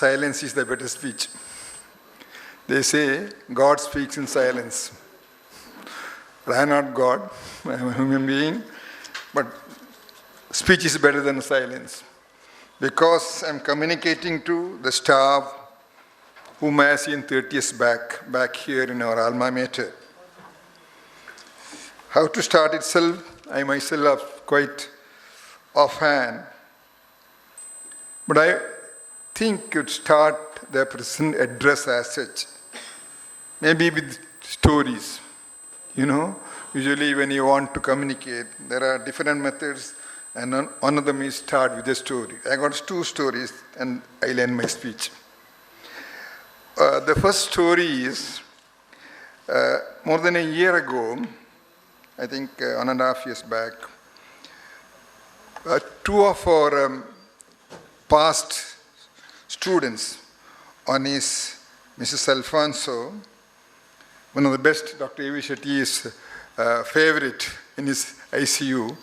silence is the better speech. They say God speaks in silence. But I am not God, I am a human being, but speech is better than silence. Because I am communicating to the staff whom I have seen 30 years back here in our alma mater. How to start itself, I myself am quite offhand. But I think you'd start the present address as such. Maybe with stories. Usually when you want to communicate, there are different methods, and one of them is start with a story. I got 2 stories, and I'll end my speech. The first story is, more than a year ago, I think 1.5 years back, 2 of our past students, one is Mrs. Alfonso, one of the best, Dr. A.V. Shetty's favorite in his ICU,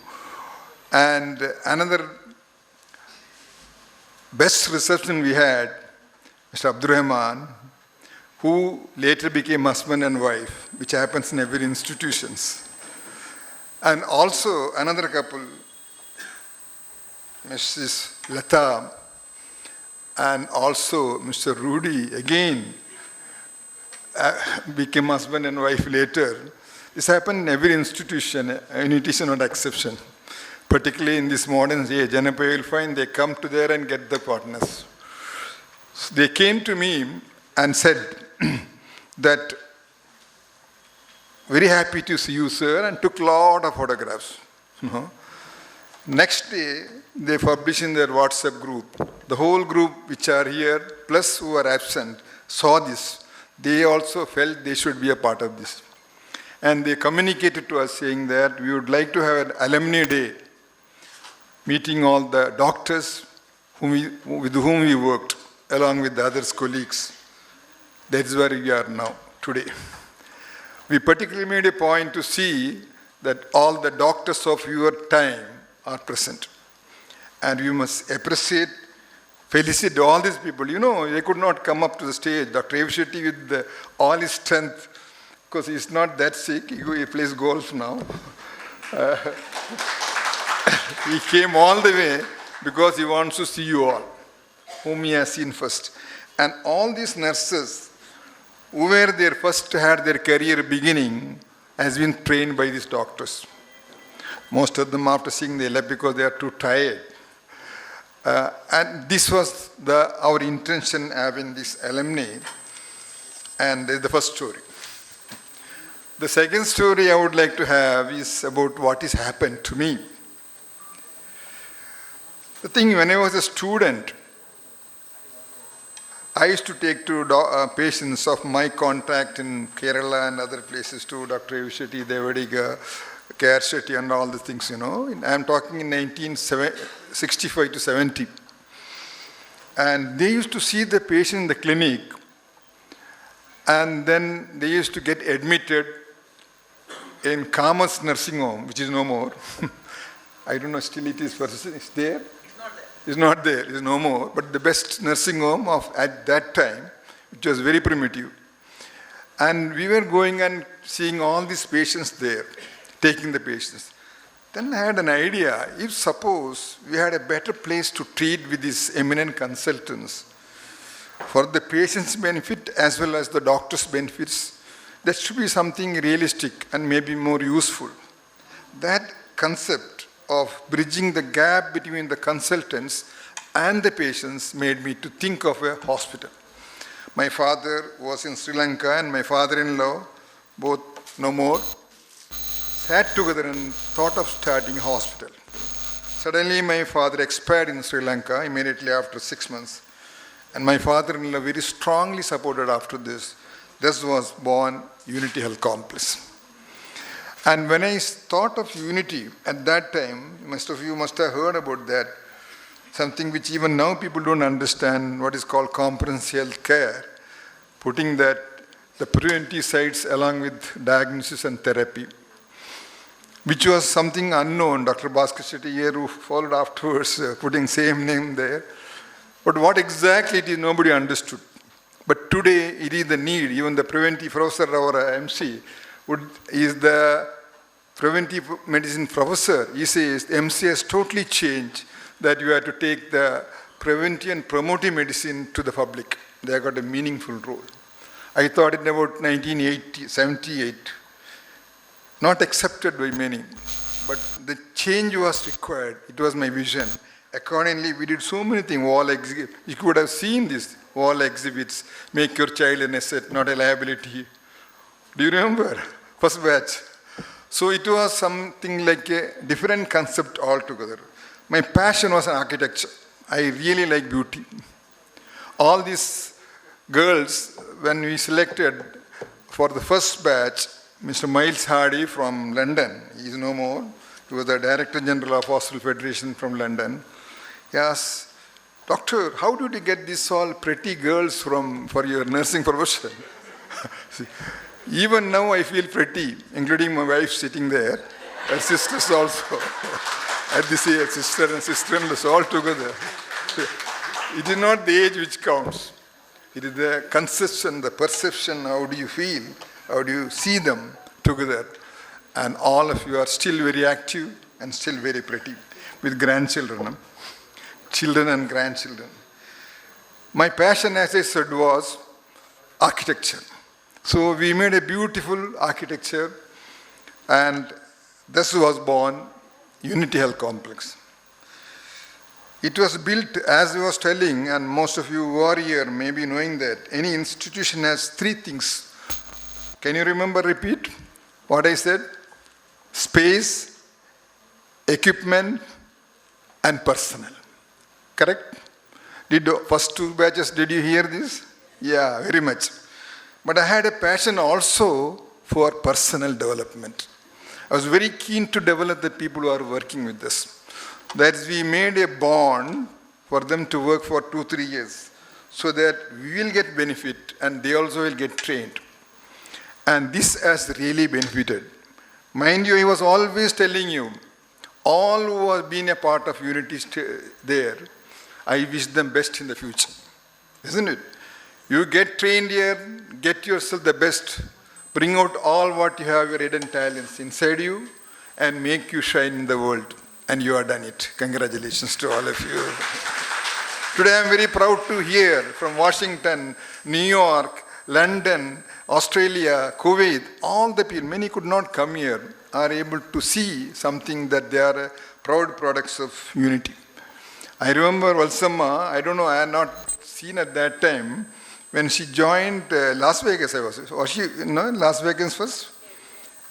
and another best reception we had, Mr. Abdur Rehman, who later became husband and wife, which happens in every institution. And also another couple, Mrs. Lata, and also Mr. Rudy, again, became husband and wife later. This happened in every institution, unity is not an exception. Particularly in this modern age, you will find they come to there and get the partners. So they came to me and said that, very happy to see you, sir, and took a lot of photographs. Next day, they published in their WhatsApp group. The whole group which are here, plus who are absent, saw this. They also felt they should be a part of this. And they communicated to us saying that we would like to have an alumni day, meeting all the doctors with whom we worked, along with the other colleagues. That is where we are now, today. We particularly made a point to see that all the doctors of your time are present. And we must appreciate, felicitate all these people. They could not come up to the stage. Dr. A.V. Shetty with all his strength, because he's not that sick, he plays golf now. He came all the way because he wants to see you all, whom he has seen first. And all these nurses, who were there first had their career beginning, has been trained by these doctors. Most of them, after seeing, they left because they are too tired. And this was our intention having this alumni. And the first story. The second story I would like to have is about what has happened to me. The thing, when I was a student, I used to take to patients of my contact in Kerala and other places to Dr. A.V. Shetty, Devadiga, K.R. Shetty and all the things, I am talking in 1965 to 70. And they used to see the patient in the clinic, and then they used to get admitted in Commerce Nursing Home, which is no more. I don't know, still it is there? It's not there, it's no more. But the best nursing home at that time, which was very primitive. And we were going and seeing all these patients there, taking the patients. Then I had an idea, if suppose we had a better place to treat with these eminent consultants, for the patient's benefit as well as the doctor's benefits, that should be something realistic and maybe more useful. That concept of bridging the gap between the consultants and the patients made me to think of a hospital. My father was in Sri Lanka and my father-in-law, both no more, sat together and thought of starting a hospital. Suddenly my father expired in Sri Lanka immediately after 6 months. And my father-in-law very strongly supported after this. This was born Unity Health Complex. And when I thought of Unity at that time, most of you must have heard about that, something which even now people don't understand, what is called comprehensive health care, putting that the preventive sides along with diagnosis and therapy, which was something unknown. Dr. Bhaskar Shetty here, who followed afterwards, putting same name there, But what exactly it is, nobody understood. But today, it is the need. Even the preventive professor, our MC, is the preventive medicine professor. He says MC has totally changed, that you have to take the preventive and promotive medicine to the public. They have got a meaningful role. I thought in about 1978, not accepted by many, but the change was required. It was my vision. Accordingly, we did so many things, wall exhibits. You could have seen this, wall exhibits, make your child an asset, not a liability. Do you remember? First batch. So it was something like a different concept altogether. My passion was in architecture. I really like beauty. All these girls, when we selected for the first batch, Mr. Miles Hardy from London, he is no more, he was the Director General of Hospital Federation from London. He asked, Doctor, how did you get these all pretty girls for your nursing profession? See, even now I feel pretty, including my wife sitting there, her sisters also. At this age, sister and sister-in-law all together. It is not the age which counts. It is the conception, the perception, how do you feel, how do you see them together. And all of you are still very active and still very pretty with grandchildren, children and grandchildren. My passion, as I said, was architecture. So we made a beautiful architecture, and this was born Unity Health Complex. It was built, as I was telling, and most of you who are here may be knowing that any institution has three things. Can you remember, repeat what I said? Space, equipment, and personnel. Correct? Did the first two batches, did you hear this? Yeah, very much. But I had a passion also for personal development. I was very keen to develop the people who are working with us. That is, we made a bond for them to work for 2-3 years so that we will get benefit and they also will get trained. And this has really benefited. Mind you, I was always telling you, all who have been a part of Unity there, I wish them best in the future. Isn't it? You get trained here, get yourself the best, bring out all what you have, your hidden talents inside you, and make you shine in the world. And you have done it. Congratulations to all of you. Today I am very proud to hear from Washington, New York, London, Australia, Kuwait, all the people, many could not come here, are able to see something that they are proud products of Unity. I remember Valsamma, I don't know, I had not seen at that time, when she joined Las Vegas, was she, Las Vegas first?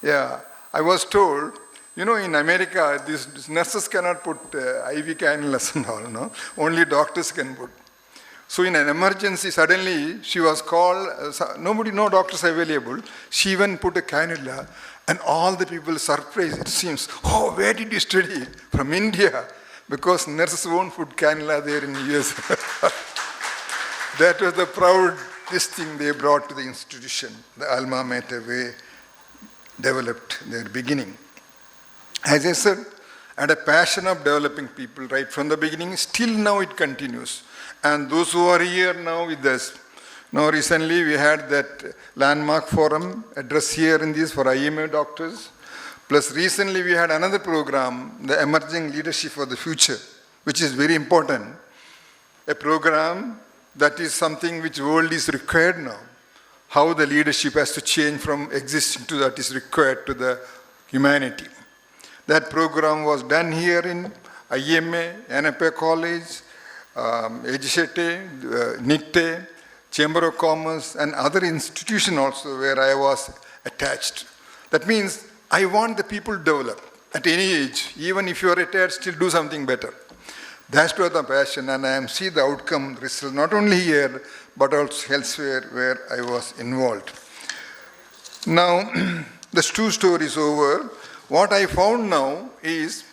Yeah, I was told, in America, these nurses cannot put IV cannulas and all, no? Only doctors can put. So in an emergency, suddenly she was called, no doctors available. She even put a cannula, and all the people surprised, it seems, oh, where did you study? From India, because nurses won't put cannula there in the US. That was the proud, this thing they brought to the institution, the alma mater way developed their beginning. As I said, I had a passion of developing people right from the beginning. Still now it continues. And those who are here now with us, now recently we had that landmark forum address here in this for IMA doctors. Plus recently we had another program, the Emerging Leadership for the Future, which is very important. A program that is something which world is required now. How the leadership has to change from existing to that is required to the humanity. That program was done here in IMA, NFA College, EGCET, NICTE, Chamber of Commerce, and other institutions also where I was attached. That means I want the people to develop at any age. Even if you are retired, still do something better. That's what the passion, and I am see the outcome result not only here, but also elsewhere where I was involved. Now, the two stories over. What I found now is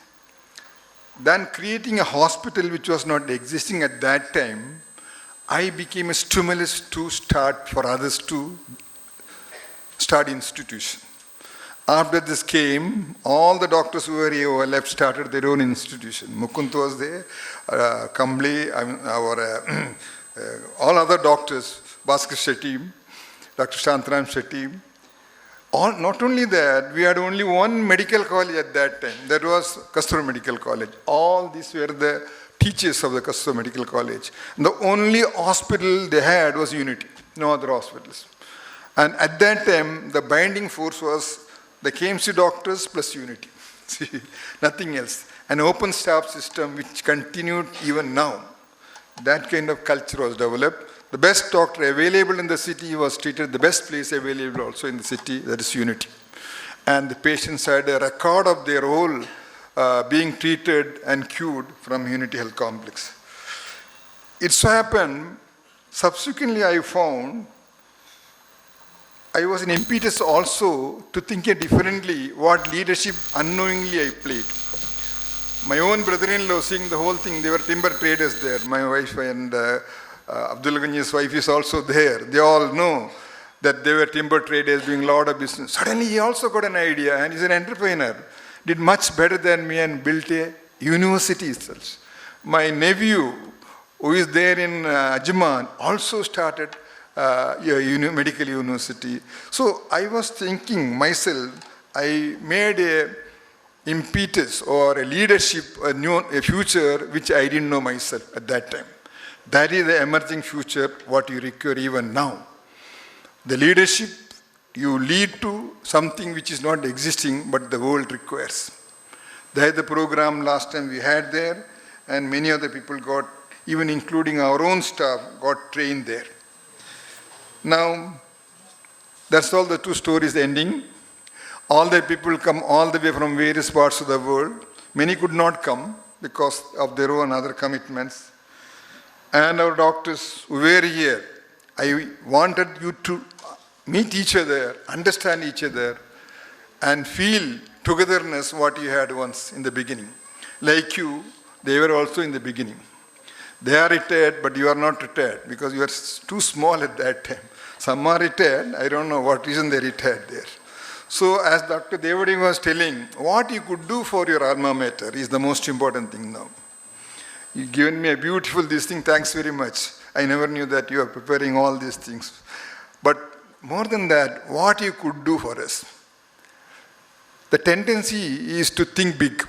than creating a hospital which was not existing at that time, I became a stimulus to start for others to start institution. After this came, all the doctors who were here who left started their own institution. Mukund was there, Kambli, all other doctors, Bhaskar Shetty, Dr. Shantaram Shetty. Not only that, we had only one medical college at that time. That was Kasturba Medical College. All these were the teachers of the Kasturba Medical College. And the only hospital they had was Unity, no other hospitals. And at that time, the binding force was the KMC doctors plus Unity. See, nothing else. An open staff system which continued even now. That kind of culture was developed. The best doctor available in the city was treated the best place available also in the city, that is Unity. And the patients had a record of their whole being treated and cured from Unity Health Complex. It so happened, subsequently I found, I was an impetus also to think differently what leadership unknowingly I played. My own brother-in-law seeing the whole thing, they were timber traders there. My wife and Abdul Ghani's wife is also there. They all know that they were timber traders doing a lot of business. Suddenly he also got an idea and he's an entrepreneur. Did much better than me and built a university itself. My nephew, who is there in Ajman, also started medical university. So I was thinking myself, I made a impetus or a leadership, a future which I didn't know myself at that time. That is the emerging future, what you require even now. The leadership, you lead to something which is not existing, but the world requires. That is the program last time we had there, and many other people got, even including our own staff, got trained there. Now, that's all the two stories ending. All the people come all the way from various parts of the world. Many could not come because of their own other commitments. And our doctors who were here, I wanted you to meet each other, understand each other, and feel togetherness what you had once in the beginning. Like you, they were also in the beginning. They are retired, but you are not retired because you are too small at that time. Some are retired, I don't know what reason they retired there. So as Dr. Devadi was telling, what you could do for your alma mater is the most important thing now. You've given me a beautiful this thing, thanks very much. I never knew that you are preparing all these things. But more than that, what you could do for us. The tendency is to think big,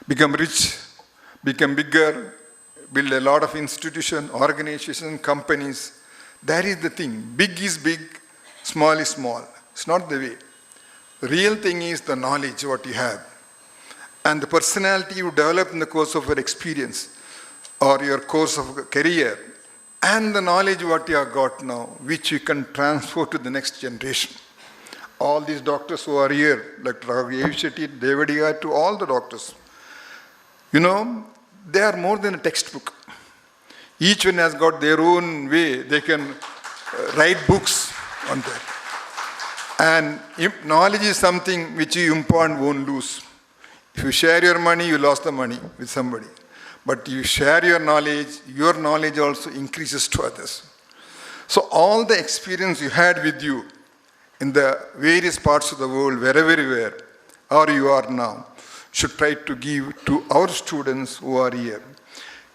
become rich, become bigger, build a lot of institutions, organizations, companies. That is the thing. Big is big, small is small. It's not the way. The real thing is the knowledge, what you have. And the personality you develop in the course of your experience or your course of career, and the knowledge what you have got now, which you can transfer to the next generation. All these doctors who are here, like Dr. Shetty, Devadiga, to all the doctors, you know, they are more than a textbook. Each one has got their own way. They can write books on that. And knowledge is something which you impart won't lose. If you share your money, you lost the money with somebody. But you share your knowledge also increases to others. So all the experience you had with you in the various parts of the world, wherever you were, or you are now, should try to give to our students who are here.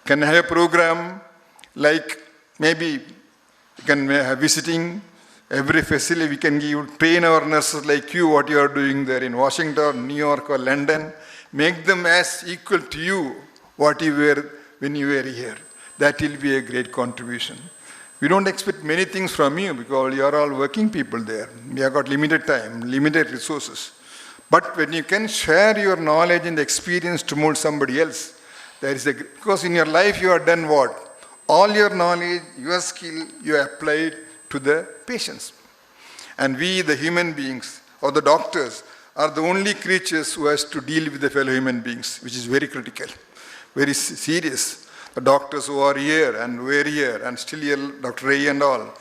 Can have a program like maybe you can have visiting every facility we can give, train our nurses like you, what you are doing there in Washington, New York or London, make them as equal to you what you were when you were here. That will be a great contribution. We don't expect many things from you because you are all working people there. We have got limited time, limited resources. But when you can share your knowledge and experience to mold somebody else, there is because in your life you have done what? All your knowledge, your skill, you applied to the patients. And we, the human beings, or the doctors, are the only creatures who has to deal with the fellow human beings, which is very critical, very serious. The doctors who are here and were here and still here, Dr. Ray and all,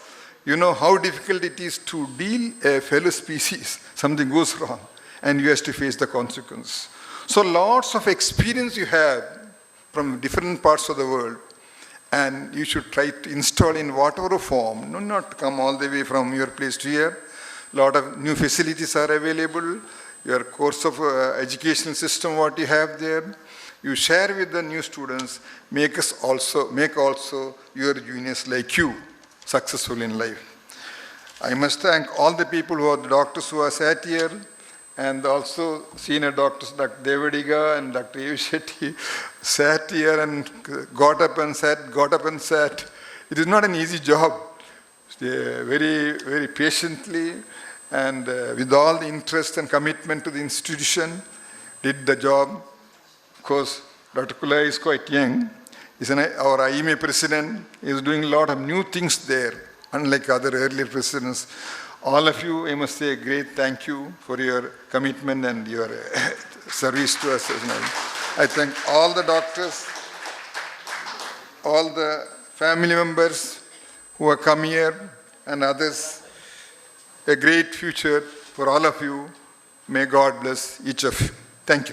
you know how difficult it is to deal a fellow species. Something goes wrong and you have to face the consequence. So lots of experience you have from different parts of the world, and you should try to install in whatever form, not come all the way from your place to here. lot of new facilities are available. Your course of educational system, what you have there, you share with the new students, make also your juniors like you successful in life. I must thank all the people who are the doctors who are sat here, and also senior doctors, Dr. Devadiga and Dr. A. Shetty, sat here and got up and sat. It is not an easy job. Very, very patiently and with all the interest and commitment to the institution, did the job. Of course, Dr. Kulai is quite young. He's our IMA president. He is doing a lot of new things there, unlike other earlier presidents. All of you, I must say a great thank you for your commitment and your service to us. I thank all the doctors, all the family members who have come here and others. A great future for all of you. May God bless each of you. Thank you.